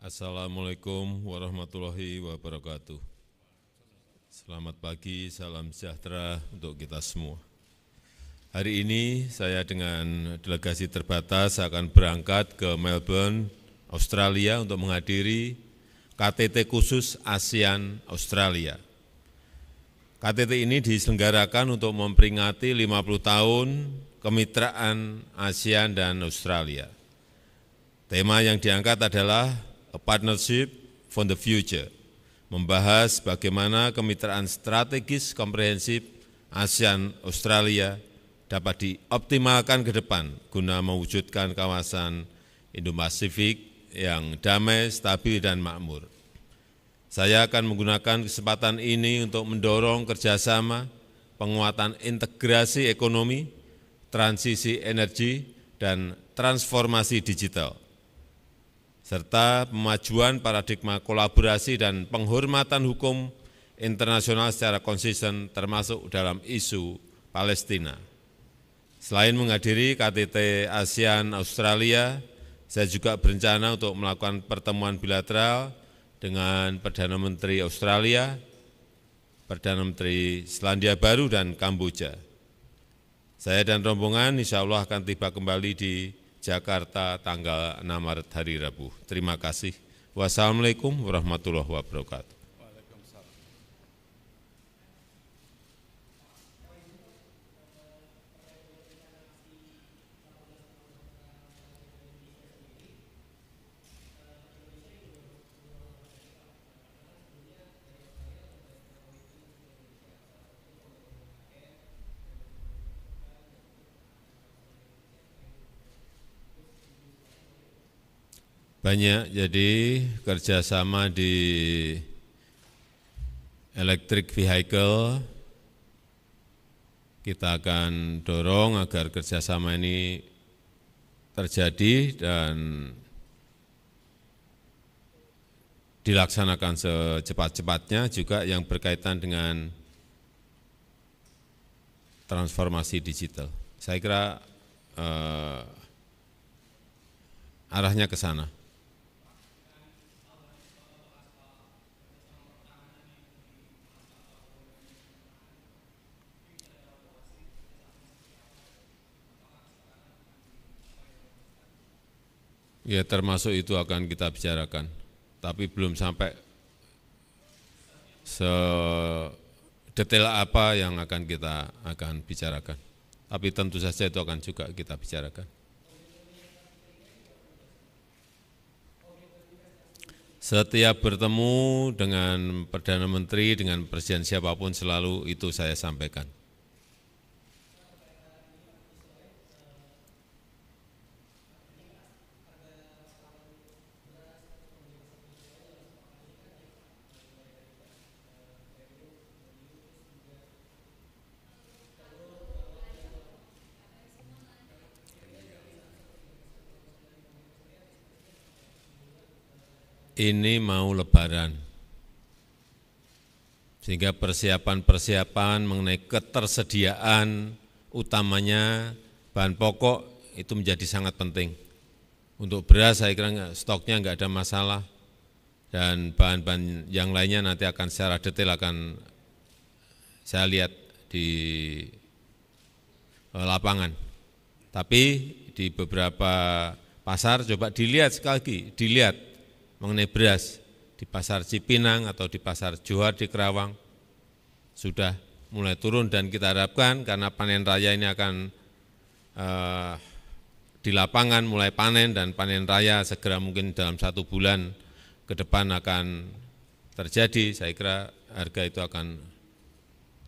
Assalamualaikum warahmatullahi wabarakatuh. Selamat pagi, salam sejahtera untuk kita semua. Hari ini saya dengan delegasi terbatas akan berangkat ke Melbourne, Australia untuk menghadiri KTT khusus ASEAN Australia. KTT ini diselenggarakan untuk memperingati 50 tahun kemitraan ASEAN dan Australia. Tema yang diangkat adalah A Partnership for the Future, membahas bagaimana kemitraan strategis komprehensif ASEAN-Australia dapat dioptimalkan ke depan guna mewujudkan kawasan Indo-Pasifik yang damai, stabil, dan makmur. Saya akan menggunakan kesempatan ini untuk mendorong kerjasama, penguatan integrasi ekonomi, transisi energi, dan transformasi digital, serta pemajuan paradigma kolaborasi dan penghormatan hukum internasional secara konsisten termasuk dalam isu Palestina. Selain menghadiri KTT ASEAN Australia, saya juga berencana untuk melakukan pertemuan bilateral dengan Perdana Menteri Australia, Perdana Menteri Selandia Baru, dan Kamboja. Saya dan rombongan insya Allah akan tiba kembali di Jakarta tanggal 6 Maret hari Rabu. Terima kasih. Wassalamualaikum warahmatullahi wabarakatuh. Banyak, jadi kerjasama di electric vehicle, kita akan dorong agar kerjasama ini terjadi dan dilaksanakan secepat-cepatnya, juga yang berkaitan dengan transformasi digital. Saya kira arahnya ke sana. Ya, termasuk itu akan kita bicarakan, tapi belum sampai sedetail apa yang akan kita bicarakan. Tapi tentu saja itu akan juga kita bicarakan. Setiap bertemu dengan Perdana Menteri, dengan Presiden siapapun, selalu itu saya sampaikan. Ini mau Lebaran, sehingga persiapan-persiapan mengenai ketersediaan utamanya bahan pokok itu menjadi sangat penting. Untuk beras saya kira stoknya enggak ada masalah, dan bahan-bahan yang lainnya nanti akan secara detail akan saya lihat di lapangan. Tapi di beberapa pasar coba dilihat sekali lagi, dilihat mengenai beras di pasar Cipinang atau di pasar Johar di Kerawang sudah mulai turun, dan kita harapkan karena panen raya ini akan di lapangan mulai panen, dan panen raya segera mungkin dalam 1 bulan ke depan akan terjadi. Saya kira harga itu akan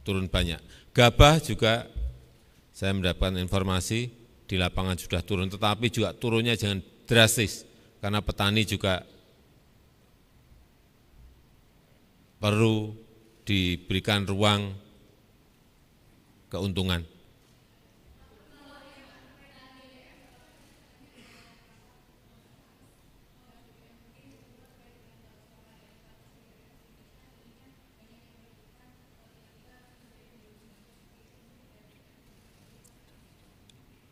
turun banyak. Gabah juga saya mendapatkan informasi di lapangan sudah turun, tetapi juga turunnya jangan drastis karena petani juga perlu diberikan ruang keuntungan.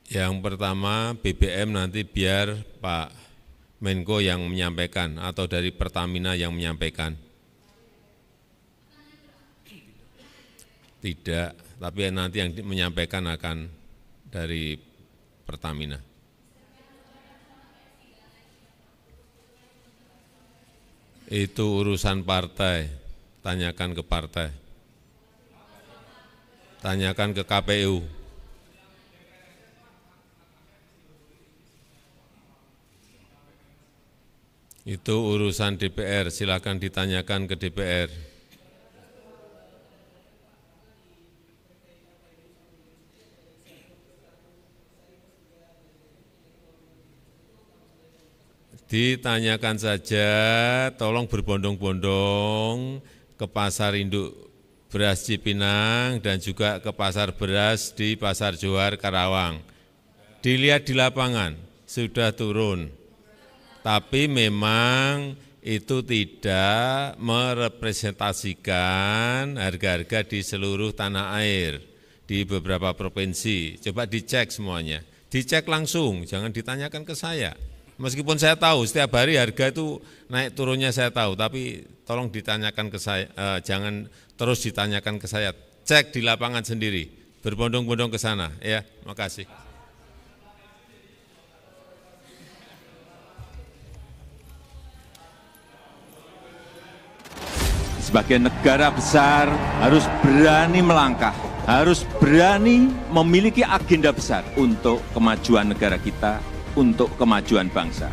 Yang pertama BBM nanti biar Pak Menko yang menyampaikan atau dari Pertamina yang menyampaikan? Tidak, tapi nanti yang menyampaikan akan dari Pertamina. Itu urusan partai, tanyakan ke partai. Tanyakan ke KPU. Itu urusan DPR, silakan ditanyakan ke DPR. Ditanyakan saja, tolong berbondong-bondong ke pasar induk beras Cipinang dan juga ke pasar beras di Pasar Johar Karawang. Dilihat di lapangan, sudah turun. Tapi memang itu tidak merepresentasikan harga-harga di seluruh tanah air, di beberapa provinsi. Coba dicek semuanya, dicek langsung, jangan ditanyakan ke saya. Meskipun saya tahu setiap hari harga itu naik turunnya saya tahu, tapi tolong ditanyakan ke saya, jangan terus ditanyakan ke saya. Cek di lapangan sendiri, berbondong-bondong ke sana. Ya, makasih. Sebagai negara besar harus berani melangkah, harus berani memiliki agenda besar untuk kemajuan negara kita, untuk kemajuan bangsa.